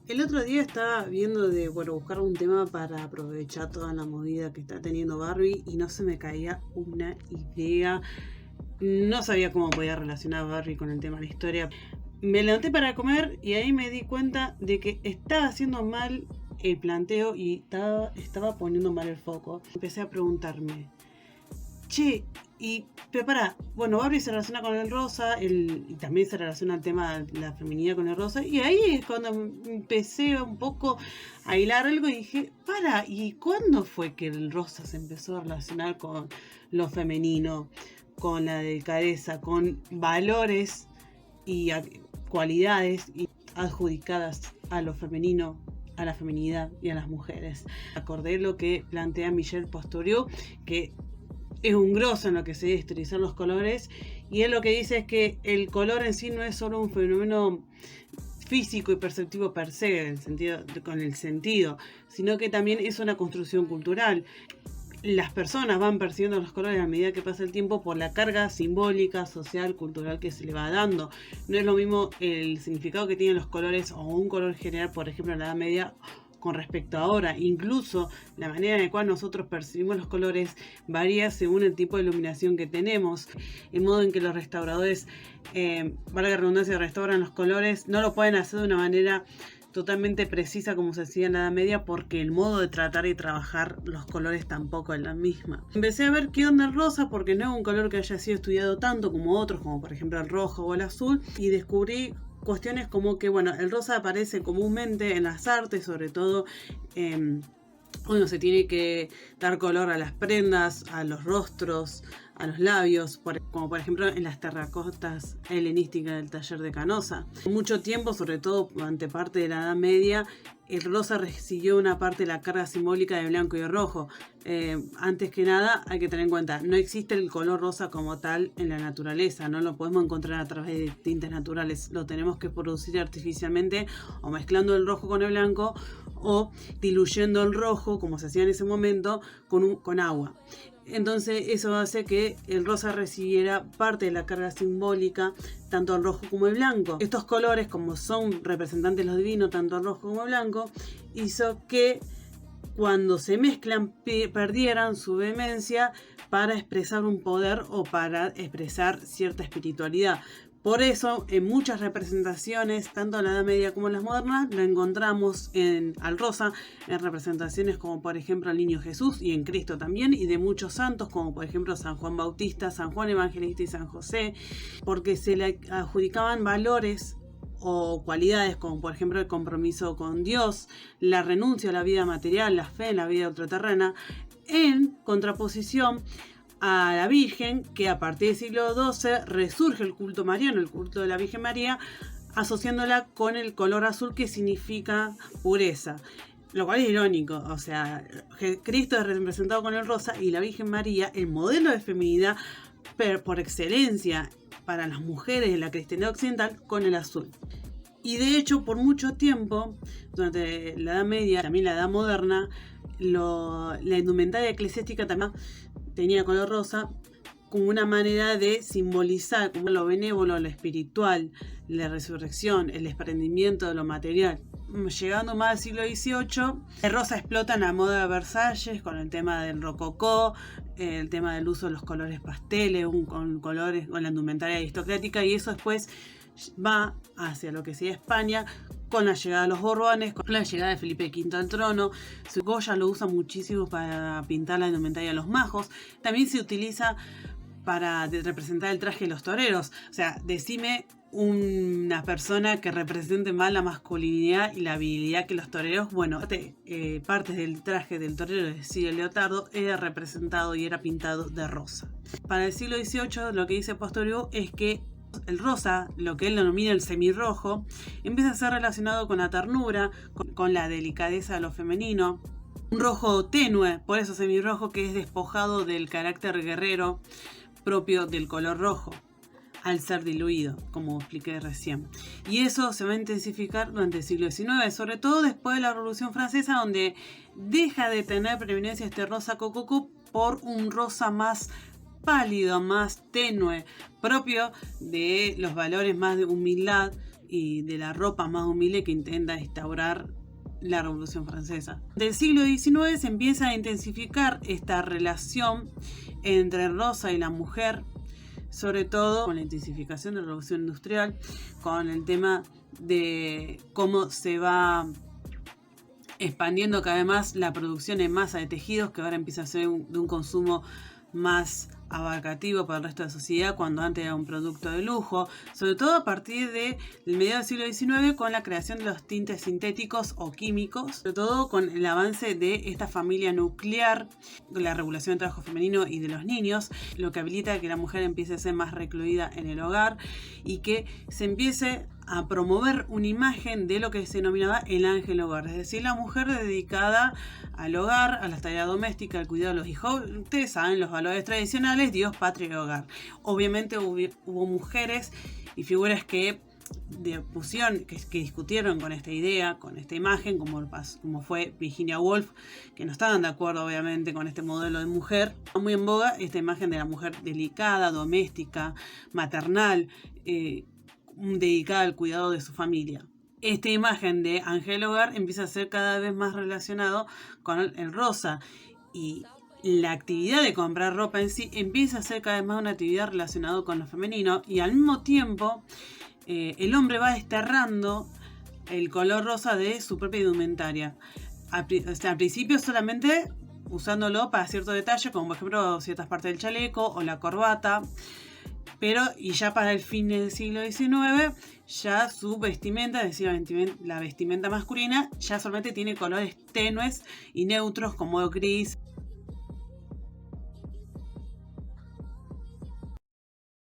El otro día estaba viendo de, buscar un tema para aprovechar toda la movida que está teniendo Barbie y no se me caía una idea. No sabía cómo podía relacionar Barbie con el tema de la historia. Me levanté para comer y ahí me di cuenta de que estaba haciendo mal el planteo y estaba poniendo mal el foco. Empecé a preguntarme, che, pero pará, bueno, Barbie se relaciona con el rosa, y también se relaciona el tema de la feminidad con el rosa, y ahí es cuando empecé un poco a hilar algo y dije, ¿y cuándo fue que el rosa se empezó a relacionar con lo femenino, con la delicadeza, con valores y cualidades adjudicadas a lo femenino, a la feminidad y a las mujeres? Acordé lo que plantea Michel Posturiu, que es un grosso en lo que se debe esterilizar los colores, y él lo que dice es que el color en sí no es solo un fenómeno físico y perceptivo per se, con el sentido, sino que también es una construcción cultural. Las personas van percibiendo los colores a medida que pasa el tiempo por la carga simbólica, social, cultural que se le va dando. No es lo mismo el significado que tienen los colores o un color general, por ejemplo, en la Edad Media, con respecto a ahora. Incluso la manera en la cual nosotros percibimos los colores varía según el tipo de iluminación que tenemos. El modo en que los restauradores, valga la redundancia, restauran los colores, no lo pueden hacer de una manera totalmente precisa como se hacía en la Edad Media, porque el modo de tratar y trabajar los colores tampoco es la misma. Empecé a ver qué onda el rosa, porque no es un color que haya sido estudiado tanto como otros, como por ejemplo el rojo o el azul, y descubrí cuestiones como que, el rosa aparece comúnmente en las artes, sobre todo se tiene que dar color a las prendas, a los rostros, a los labios, como por ejemplo en las terracotas helenísticas del taller de Canosa. Mucho tiempo, sobre todo durante parte de la Edad Media, el rosa recibió una parte de la carga simbólica de blanco y rojo. Antes que nada, hay que tener en cuenta, no existe el color rosa como tal en la naturaleza, no lo podemos encontrar a través de tintes naturales, lo tenemos que producir artificialmente, o mezclando el rojo con el blanco, o diluyendo el rojo, como se hacía en ese momento, con agua. Entonces eso hace que el rosa recibiera parte de la carga simbólica, tanto el rojo como el blanco. Estos colores, como son representantes de lo divino, tanto el rojo como el blanco, hizo que cuando se mezclan perdieran su vehemencia para expresar un poder o para expresar cierta espiritualidad. Por eso, en muchas representaciones, tanto en la Edad Media como en las modernas, lo encontramos al rosa, en representaciones como por ejemplo el Niño Jesús, y en Cristo también, y de muchos santos, como por ejemplo San Juan Bautista, San Juan Evangelista y San José, porque se le adjudicaban valores o cualidades como por ejemplo el compromiso con Dios, la renuncia a la vida material, la fe en la vida ultraterrena, en contraposición a la Virgen, que a partir del siglo XII resurge el culto mariano, el culto de la Virgen María, asociándola con el color azul, que significa pureza. Lo cual es irónico, o sea, Cristo es representado con el rosa y la Virgen María, el modelo de feminidad por excelencia para las mujeres de la cristiandad occidental, con el azul. Y de hecho, por mucho tiempo, durante la Edad Media, también la Edad Moderna, la indumentaria eclesiástica también tenía color rosa, como una manera de simbolizar como lo benévolo, lo espiritual, la resurrección, el desprendimiento de lo material. Llegando más al siglo XVIII, el rosa explota en la moda de Versalles con el tema del rococó, el tema del uso de los colores pasteles, con la indumentaria aristocrática, y eso después va hacia lo que sería España, con la llegada de los Borbones, con la llegada de Felipe V al trono. Goya lo usa muchísimo para pintar la indumentaria de los majos. También se utiliza para representar el traje de los toreros. O sea, decime una persona que represente más la masculinidad y la virilidad que los toreros. Partes del traje del torero, es decir, el leotardo, era representado y era pintado de rosa. Para el siglo XVIII, lo que dice Posturiu es que el rosa, lo que él denomina el semirrojo, empieza a ser relacionado con la ternura, con la delicadeza de lo femenino. Un rojo tenue, por eso semirrojo, que es despojado del carácter guerrero propio del color rojo, al ser diluido, como expliqué recién. Y eso se va a intensificar durante el siglo XIX, sobre todo después de la Revolución Francesa, donde deja de tener preeminencia este rosa cococó por un rosa más pálido, más tenue, propio de los valores más de humildad y de la ropa más humilde que intenta instaurar la Revolución Francesa. Del siglo XIX se empieza a intensificar esta relación entre Rosa y la mujer, sobre todo con la intensificación de la Revolución Industrial, con el tema de cómo se va expandiendo cada vez más la producción en masa de tejidos, que ahora empieza a ser de un consumo más abarcativo para el resto de la sociedad, cuando antes era un producto de lujo, sobre todo a partir del mediado del siglo XIX, con la creación de los tintes sintéticos o químicos, sobre todo con el avance de esta familia nuclear, la regulación del trabajo femenino y de los niños, lo que habilita que la mujer empiece a ser más recluida en el hogar y que se empiece a promover una imagen de lo que se denominaba el ángel hogar, es decir, la mujer dedicada al hogar, a la tarea doméstica, al cuidado de los hijos. Ustedes saben los valores tradicionales, Dios, patria y hogar. Obviamente hubo mujeres y figuras que que discutieron con esta idea, con esta imagen, como fue Virginia Woolf, que no estaban de acuerdo obviamente con este modelo de mujer. Muy en boga esta imagen de la mujer delicada, doméstica, maternal, dedicada al cuidado de su familia. Esta imagen de ángel hogar empieza a ser cada vez más relacionado con el rosa, y la actividad de comprar ropa en sí empieza a ser cada vez más una actividad relacionada con lo femenino, y al mismo tiempo el hombre va desterrando el color rosa de su propia indumentaria. Al principio solamente usándolo para ciertos detalles, como por ejemplo ciertas partes del chaleco o la corbata, pero y ya para el fin del siglo XIX, ya su vestimenta, es decir, la vestimenta masculina, ya solamente tiene colores tenues y neutros como gris,